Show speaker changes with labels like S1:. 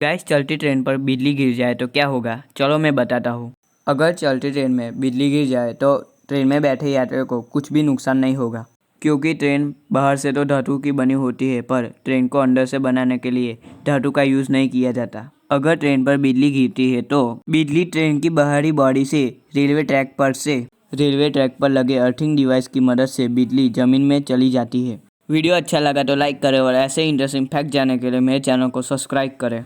S1: Gas चलती train पर बिजली गिर जाए तो क्या होगा, चलो मैं बताता हूँ। अगर चलती ट्रेन में बिजली गिर जाए तो ट्रेन में बैठे यात्रियों को कुछ भी नुकसान नहीं होगा, क्योंकि ट्रेन बाहर से तो धातु की बनी होती है, पर ट्रेन को अंदर से बनाने के लिए धातु का यूज़ नहीं किया जाता। अगर ट्रेन पर बिजली गिरती है तो बिजली ट्रेन की बाहरी बॉडी से रेलवे ट्रैक पर लगे अर्थिंग डिवाइस की मदद से बिजली जमीन में चली जाती है। वीडियो अच्छा लगा तो लाइक करें और ऐसे इंटरेस्टिंग फैक्ट जानने के लिए मेरे चैनल को सब्सक्राइब करें।